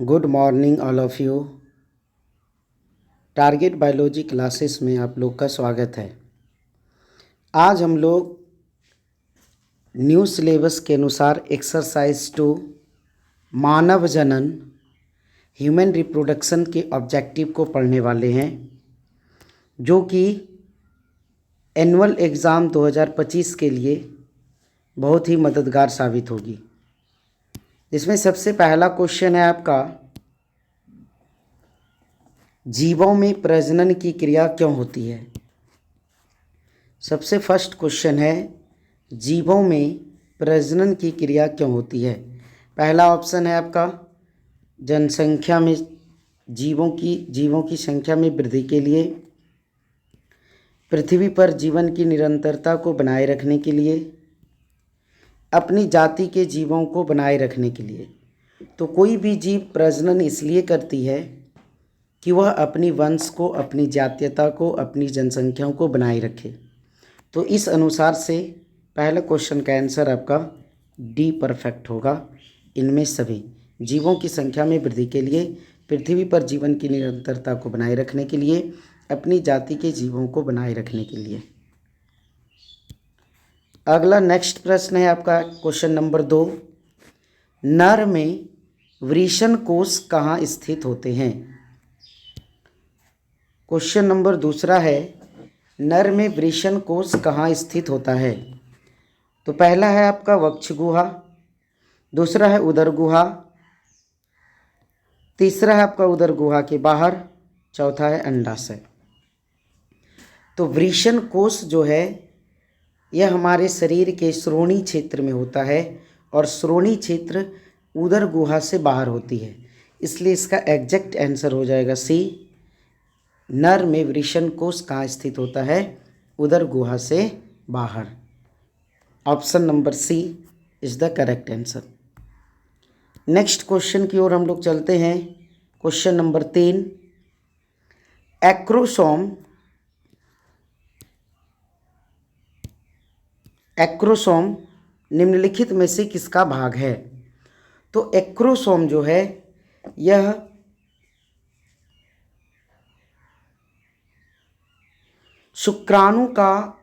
Good morning all of you. Target biology classes में आप लोग का स्वागत है। आज हम लोग न्यू सिलेबस के अनुसार एक्सरसाइज 2 मानव जनन ह्यूमन रिप्रोडक्शन के ऑब्जेक्टिव को पढ़ने वाले हैं, जो कि एनुअल एग्ज़ाम 2025 के लिए बहुत ही मददगार साबित होगी। इसमें सबसे पहला क्वेश्चन है आपका, जीवों में प्रजनन की क्रिया क्यों होती है। सबसे फर्स्ट क्वेश्चन है, जीवों में प्रजनन की क्रिया क्यों होती है। पहला ऑप्शन है आपका, जनसंख्या में जीवों की संख्या में वृद्धि के लिए, पृथ्वी पर जीवन की निरंतरता को बनाए रखने के लिए, अपनी जाति के जीवों को बनाए रखने के लिए। तो कोई भी जीव प्रजनन इसलिए करती है कि वह अपनी वंश को, अपनी जातीयता को, अपनी जनसंख्याओं को बनाए रखे। तो इस अनुसार से पहले क्वेश्चन का आंसर आपका डी परफेक्ट होगा। इनमें सभी जीवों की संख्या में वृद्धि के लिए, पृथ्वी पर जीवन की निरंतरता को बनाए रखने के लिए, अपनी जाति के जीवों को बनाए रखने के लिए। अगला नेक्स्ट प्रश्न है आपका क्वेश्चन नंबर 2, नर में वृषण कोष कहाँ स्थित होते हैं। क्वेश्चन नंबर दूसरा है, नर में वृषण कोष कहाँ स्थित होता है। तो पहला है आपका वक्ष गुहा, दूसरा है उदर गुहा, तीसरा है आपका उदर गुहा के बाहर, चौथा है अंडाशय। तो वृषण कोष जो है यह हमारे शरीर के श्रोणी क्षेत्र में होता है और श्रोणी क्षेत्र उदर गुहा से बाहर होती है, इसलिए इसका एग्जैक्ट आंसर हो जाएगा सी। नर में वृषण कोष कहाँ स्थित होता है, उदर गुहा से बाहर। Option number C is the correct answer. Next question की ओर हम लोग चलते हैं। क्वेश्चन नंबर 3, एक्रोसोम निम्नलिखित में से किसका भाग है। तो एक्रोसोम जो है यह शुक्राणु का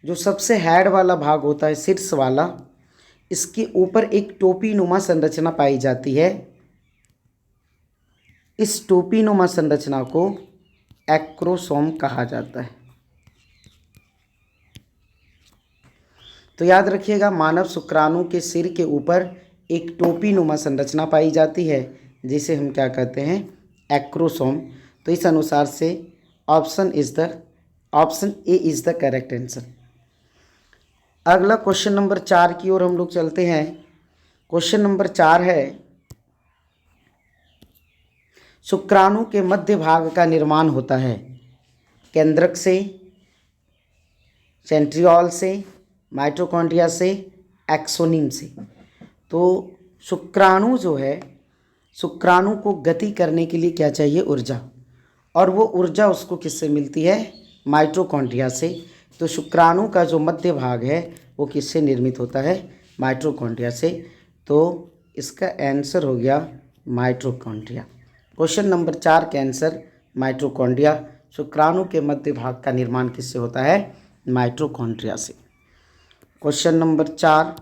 जो सबसे हेड वाला भाग होता है, शीर्ष वाला, इसके ऊपर एक टोपी नुमा संरचना पाई जाती है। इस टोपी नुमा संरचना को एक्रोसोम कहा जाता है। तो याद रखिएगा, मानव शुक्राणु के सिर के ऊपर एक टोपी नुमा संरचना पाई जाती है, जिसे हम क्या कहते हैं, एक्रोसोम। तो इस अनुसार से option A is the correct answer. अगला क्वेश्चन नंबर 4 की ओर हम लोग चलते हैं। क्वेश्चन नंबर 4 है, शुक्राणु के मध्य भाग का निर्माण होता है केंद्रक से, सेंट्रियोल से, माइटोकॉन्ड्रिया से, एक्सोनिम से। तो शुक्राणु जो है, शुक्राणु को गति करने के लिए क्या चाहिए, ऊर्जा, और वो ऊर्जा उसको किससे मिलती है, माइटोकॉन्ड्रिया से। तो शुक्राणु का जो मध्य भाग है वो किससे निर्मित होता है, माइटोकॉन्ड्रिया से। तो इसका आंसर हो गया माइटोकॉन्ड्रिया। क्वेश्चन नंबर 4 का आंसर माइटोकॉन्ड्रिया। शुक्राणु के मध्य भाग का निर्माण किससे होता है, माइटोकॉन्ड्रिया से। Question number 4।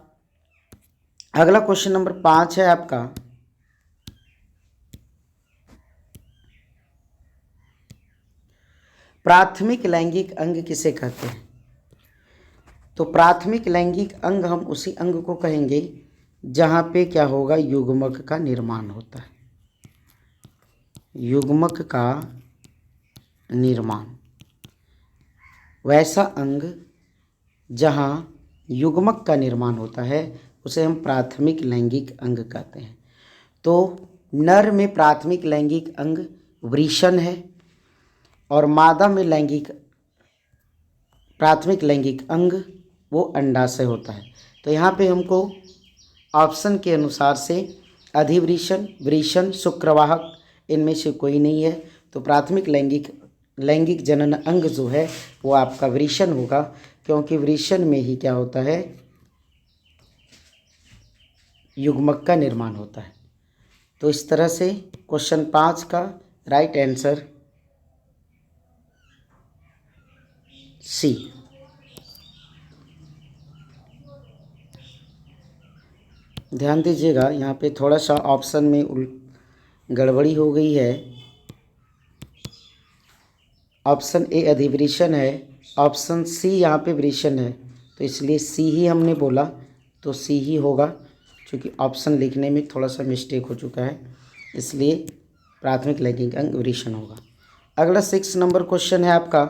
अगला क्वेश्चन नंबर 5 है आपका, प्राथमिक लैंगिक अंग किसे कहते हैं। तो प्राथमिक लैंगिक अंग हम उसी अंग को कहेंगे जहाँ पे क्या होगा, युग्मक का निर्माण होता है। युग्मक का निर्माण, वैसा अंग जहाँ युग्मक का निर्माण होता है उसे हम प्राथमिक लैंगिक अंग कहते हैं। तो नर में प्राथमिक लैंगिक अंग वृषण है और मादा में प्राथमिक लैंगिक अंग वो अंडाशय होता है। तो यहाँ पे हमको ऑप्शन के अनुसार से अधिवृषण, वृषण, शुक्रवाहक, इनमें से कोई नहीं है। तो प्राथमिक लैंगिक जनन अंग जो है वो आपका वृषण होगा, क्योंकि वृषण में ही क्या होता है, युग्मक का निर्माण होता है। तो इस तरह से क्वेश्चन 5 का राइट आंसर सी। ध्यान दीजिएगा, यहाँ पे थोड़ा सा ऑप्शन में गड़बड़ी हो गई है। ऑप्शन ए अधिवृषण है, ऑप्शन सी यहाँ पे वृषण है, तो इसलिए सी ही हमने बोला, तो सी ही होगा, क्योंकि ऑप्शन लिखने में थोड़ा सा मिस्टेक हो चुका है, इसलिए प्राथमिक लैंगिक अंग वृषण होगा। अगला 6 नंबर क्वेश्चन है आपका,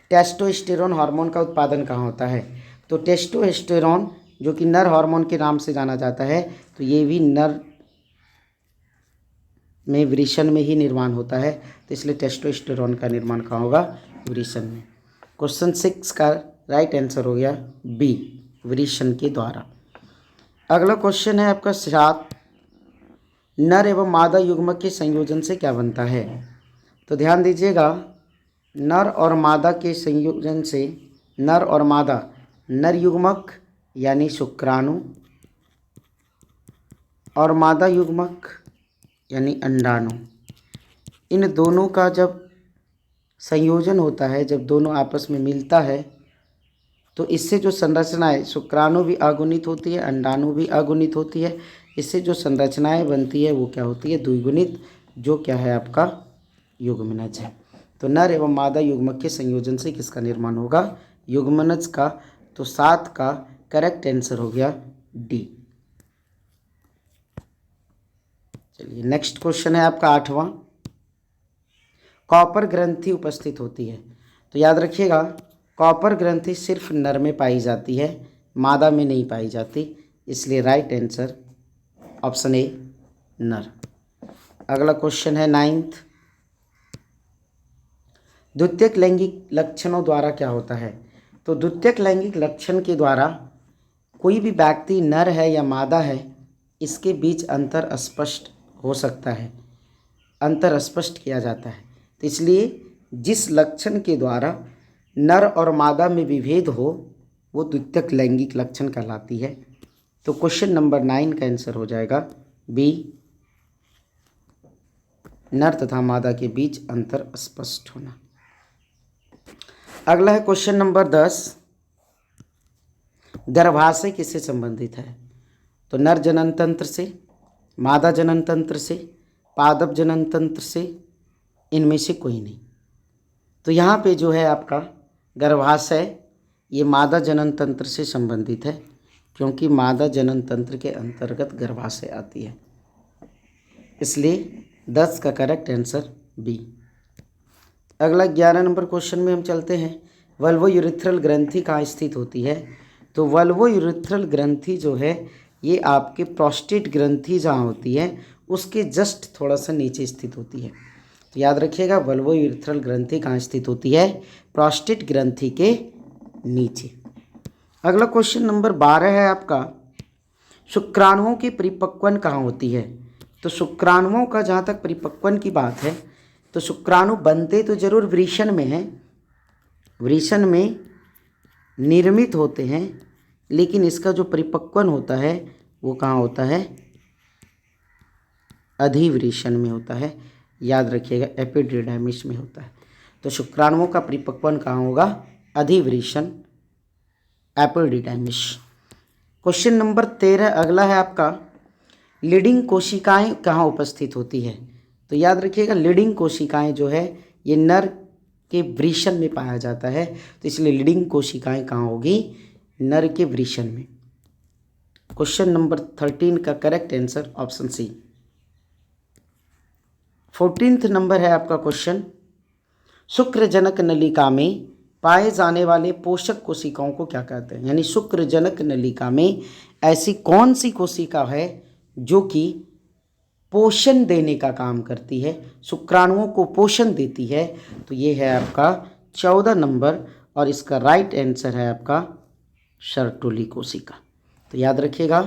टेस्टोस्टेरोन हार्मोन का उत्पादन कहाँ होता है? तो टेस्टोस्टेरोन जो कि नर हार्मोन के नाम से जाना जाता है, तो ये भी नर में वृषण में ही निर्माण होता है, तो इसलिए टेस्टोस्टेरोन का निर्माण कहाँ होगा? वृषण में। क्वेश्चन 6 का राइट आंसर हो गया बी, वृषण के द्वारा। अगला क्वेश्चन है आपका 7, नर एवं मादा युग्मक के संयोजन से क्या बनता है? तो ध्यान दीजिएगा, नर और मादा के संयोजन से, नर और मादा, नर युग्मक यानी शुक्राणु और मादा युग्मक यानी अंडाणु, इन दोनों का जब संयोजन होता है, जब दोनों आपस में मिलता है, तो इससे जो संरचनाएं, शुक्राणु भी अगुणित होती है, अंडाणु भी अगुणित होती है, इससे जो संरचनाएं बनती है वो क्या होती है? द्विगुणित, जो क्या है आपका? युग्मनज है। तो नर एवं मादा युग्मक के संयोजन से किसका निर्माण होगा? युग्मनज का। तो 7 का करेक्ट आंसर हो गया डी। चलिए नेक्स्ट क्वेश्चन है आपका 8वां, कॉपर ग्रंथि उपस्थित होती है? तो याद रखिएगा, कॉपर ग्रंथि सिर्फ नर में पाई जाती है, मादा में नहीं पाई जाती, इसलिए राइट आंसर ऑप्शन ए नर। अगला क्वेश्चन है 9th, द्वितीयक लैंगिक लक्षणों द्वारा क्या होता है? तो द्वितीयक लैंगिक लक्षण के द्वारा कोई भी व्यक्ति नर है या मादा है, इसके बीच अंतर स्पष्ट हो सकता है, अंतर स्पष्ट किया जाता है। तो इसलिए जिस लक्षण के द्वारा नर और मादा में विभेद हो, वो द्वितीयक लैंगिक लक्षण कहलाती है। तो क्वेश्चन नंबर 9 का आंसर हो जाएगा बी, नर तथा मादा के बीच अंतर स्पष्ट होना। अगला है क्वेश्चन नंबर 10, गर्भाशय किससे संबंधित है? तो नर जनन तंत्र से, मादा जनन तंत्र से, पादप जनन तंत्र से, इनमें से कोई नहीं। तो यहाँ पे जो है आपका गर्भाशय, ये मादा जनन तंत्र से संबंधित है, क्योंकि मादा जनन तंत्र के अंतर्गत गर्भाशय आती है, इसलिए 10 का करेक्ट आंसर बी। अगला 11 नंबर क्वेश्चन में हम चलते हैं, वल्वोयूरेथ्रल ग्रंथि कहाँ स्थित होती है? तो वल्वोयूरेथ्रल ग्रंथि जो है, ये आपके प्रोस्टेट ग्रंथि जहाँ होती है उसके जस्ट थोड़ा सा नीचे स्थित होती है। तो याद रखिएगा, वल्वोयूरेथ्रल ग्रंथि कहाँ स्थित होती है? प्रोस्टेट ग्रंथि के नीचे। अगला क्वेश्चन नंबर 12 है आपका, शुक्राणुओं की परिपक्वन कहाँ होती है? तो शुक्राणुओं का जहाँ तक परिपक्वन की बात है, तो शुक्राणु बनते तो जरूर वृषण में हैं, वृषण में निर्मित होते हैं, लेकिन इसका जो परिपक्वन होता है वो कहाँ होता है? अधिवृषण में होता है। याद रखिएगा, एपिडिडाइमिस में होता है। तो शुक्राणुओं का परिपक्वन कहाँ होगा? अधिवृषण, एपिडिडाइमिस। क्वेश्चन नंबर 13 अगला है आपका, लीडिंग कोशिकाएं कहाँ उपस्थित होती है? तो याद रखिएगा, लीडिंग कोशिकाएं जो है ये नर के वृषण में पाया जाता है, तो इसलिए लीडिंग कोशिकाएं कहाँ होगी? नर के वृषण में। क्वेश्चन नंबर 13 का correct answer option C. 14th number है आपका क्वेश्चन, शुक्रजनक नलिका में पाए जाने वाले पोषक कोशिकाओं को क्या कहते हैं? यानी शुक्रजनक नलिका में ऐसी कौन सी कोशिका है जो कि पोषण देने का काम करती है, शुक्राणुओं को पोषण देती है? तो ये है आपका 14 नंबर, और इसका राइट आंसर है आपका सर्टोली कोशिका। तो याद रखिएगा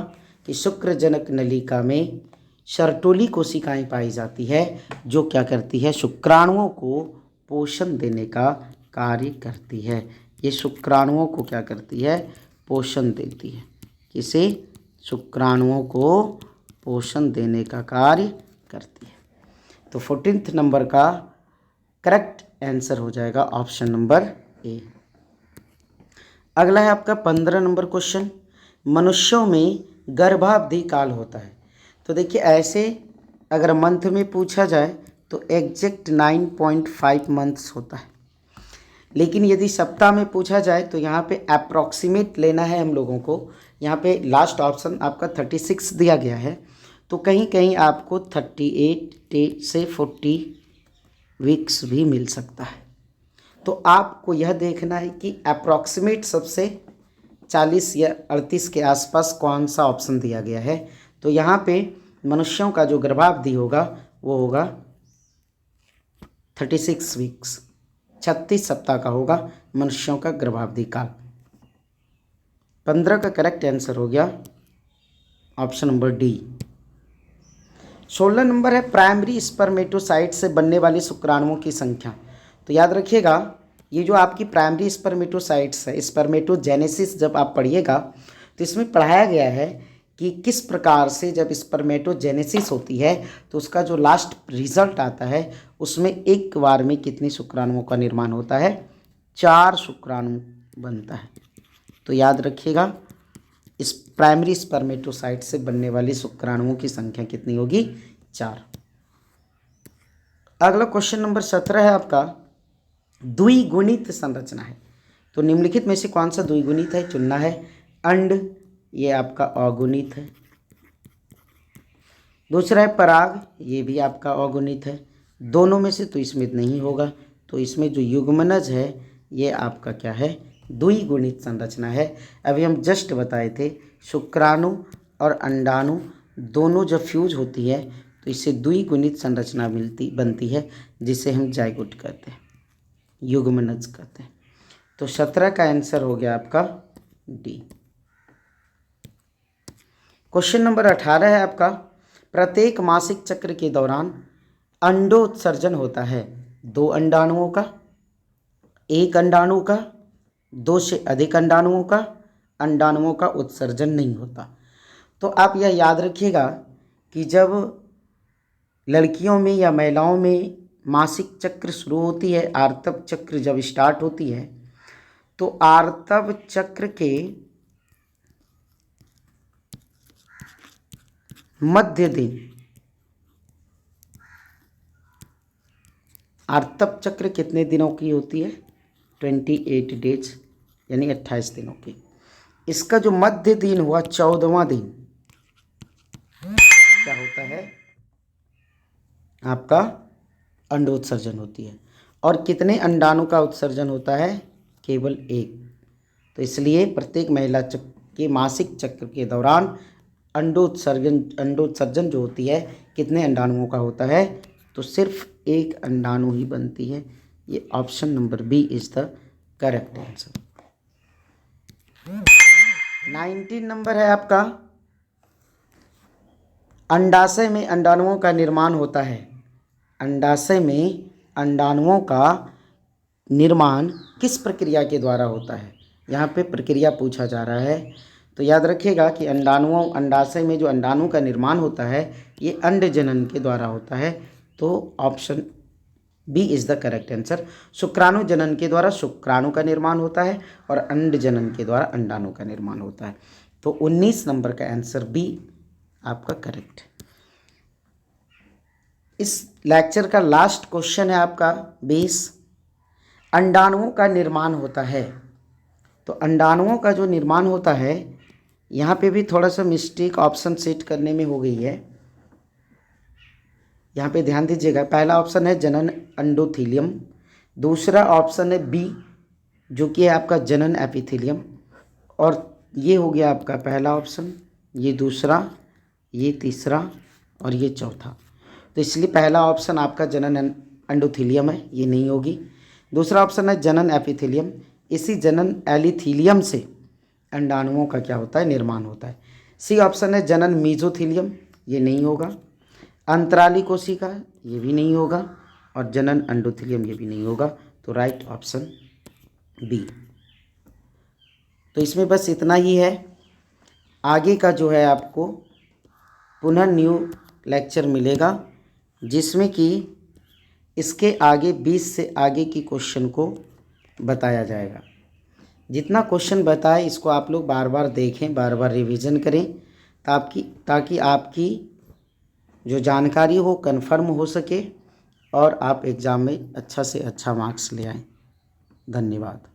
कि शुक्रजनक नलिका में सर्टोली कोशिकाएं पाई जाती है, जो क्या करती है? शुक्राणुओं को पोषण देने का कार्य करती है। ये शुक्राणुओं को क्या करती है? पोषण देती है। किसे? शुक्राणुओं को पोषण देने का कार्य करती है। तो 14th नंबर का करेक्ट आंसर हो जाएगा ऑप्शन नंबर ए। अगला है आपका 15 नंबर क्वेश्चन, मनुष्यों में गर्भावधि काल होता है। तो देखिए ऐसे अगर मंथ में पूछा जाए तो एग्जैक्ट 9.5 मंथ्स होता है, लेकिन यदि सप्ताह में पूछा जाए तो यहाँ पे अप्रॉक्सीमेट लेना है हम लोगों को। यहाँ पे लास्ट ऑप्शन आपका 36 दिया गया है, तो कहीं कहीं आपको 38 से 40 वीक्स भी मिल सकता है। तो आपको यह देखना है कि अप्रॉक्सीमेट सबसे 40 या 38 के आसपास कौन सा ऑप्शन दिया गया है। तो यहाँ पे मनुष्यों का जो गर्भावधि होगा वो होगा 36 वीक्स, 36 सप्ताह का होगा मनुष्यों का गर्भावधि काल। 15 का करेक्ट आंसर हो गया ऑप्शन नंबर डी। 16 नंबर है प्राइमरी स्पर्मेटोसाइट से बनने वाली शुक्राणुओं की संख्या। तो याद रखिएगा ये जो आपकी प्राइमरी स्पर्मेटोसाइट्स है, स्पर्मेटोजेनेसिस जब आप पढ़िएगा तो इसमें पढ़ाया गया है कि किस प्रकार से जब स्पर्मेटोजेनेसिस होती है तो उसका जो लास्ट रिजल्ट आता है उसमें एक बार में कितनी शुक्राणुओं का निर्माण होता है, 4 शुक्राणु बनता है। तो याद रखिएगा इस प्राइमरी स्पर्मेटोसाइट से बनने वाली शुक्राणुओं की संख्या कितनी होगी, 4। अगला क्वेश्चन नंबर 17 है आपका द्विगुणित संरचना है। तो निम्नलिखित में से कौन सा द्विगुणित है चुनना है। अंड, ये आपका अगुणित है। दूसरा है पराग, ये भी आपका अगुणित है। दोनों में से तो इसमें नहीं होगा, तो इसमें जो युग्मनज है ये आपका क्या है, द्विगुणित संरचना है। अभी हम जस्ट बताए थे शुक्राणु और अंडाणु दोनों जब फ्यूज होती है तो इससे द्विगुणित संरचना बनती है जिसे हम जाइगोट कहते हैं, युग्मनज कहते हैं। तो 17 का आंसर हो गया आपका डी। क्वेश्चन नंबर 18 है आपका प्रत्येक मासिक चक्र के दौरान अंडोत्सर्जन होता है 2 अंडाणुओं का, 1 अंडाणु का, 2 से अधिक अंडाणुओं का, अंडाणुओं का उत्सर्जन नहीं होता। तो आप यह याद रखिएगा कि जब लड़कियों में या महिलाओं में मासिक चक्र शुरू होती है, आर्तव चक्र जब स्टार्ट होती है तो आर्तव चक्र के मध्य दिन, आर्तव चक्र कितने दिनों की होती है, 28 डेज यानी 28 दिनों की। इसका जो मध्य दिन हुआ 14वां दिन क्या होता है, आपका अंडोत्सर्जन होती है। और कितने अंडाणु का उत्सर्जन होता है, केवल 1। तो इसलिए प्रत्येक महिला के मासिक चक्र के दौरान अंडोत्सर्जन जो होती है कितने अंडाणुओं का होता है, तो सिर्फ 1 अंडाणु ही बनती है। ये option number B is the correct answer. 19 number है आपका अंडाशय में अंडाणुओं का निर्माण होता है। अंडाशय में अंडाणुओं का निर्माण किस प्रक्रिया के द्वारा होता है, यहाँ पे प्रक्रिया पूछा जा रहा है। तो याद रखिएगा कि अंडाशय में जो अंडाणु का निर्माण होता है ये अंड जनन के द्वारा होता है। तो option B is the correct answer. शुक्राणु जनन के द्वारा शुक्राणु का निर्माण होता है और अंड जनन के द्वारा अंडाणु का निर्माण होता है। तो 19 नंबर का आंसर बी आपका करेक्ट। इस लेक्चर का लास्ट क्वेश्चन है आपका 20, अंडाणुओं का निर्माण होता है। तो अंडाणुओं का जो निर्माण होता है यहाँ पे भी थोड़ा सा मिस्टेक ऑप्शन सेट करने में हो गई है, यहाँ पे ध्यान दीजिएगा। पहला ऑप्शन है जनन एंडोथीलियम, दूसरा ऑप्शन है बी जो कि है आपका जनन एपिथीलियम, और ये हो गया आपका पहला ऑप्शन, ये दूसरा, ये तीसरा और ये चौथा। तो इसलिए पहला ऑप्शन आपका जनन एंडोथीलियम है, ये नहीं होगी। दूसरा ऑप्शन है जनन एपिथीलियम, इसी जनन एलिथीलियम से अंडाणुओं का क्या होता है, निर्माण होता है। सी ऑप्शन है जनन मीजोथीलियम, ये नहीं होगा। अंतराली कोशिका, ये भी नहीं होगा। और जनन एंडोथीलियम, ये भी नहीं होगा। तो राइट ऑप्शन बी। तो इसमें बस इतना ही है। आगे का जो है आपको पुनः न्यू लेक्चर मिलेगा जिसमें कि इसके आगे 20 से आगे की क्वेश्चन को बताया जाएगा। जितना क्वेश्चन बताए इसको आप लोग बार बार देखें, बार बार रिवीजन करें ताकि आपकी जो जानकारी हो कन्फर्म हो सके और आप एग्ज़ाम में अच्छा से अच्छा मार्क्स ले आएँ। धन्यवाद।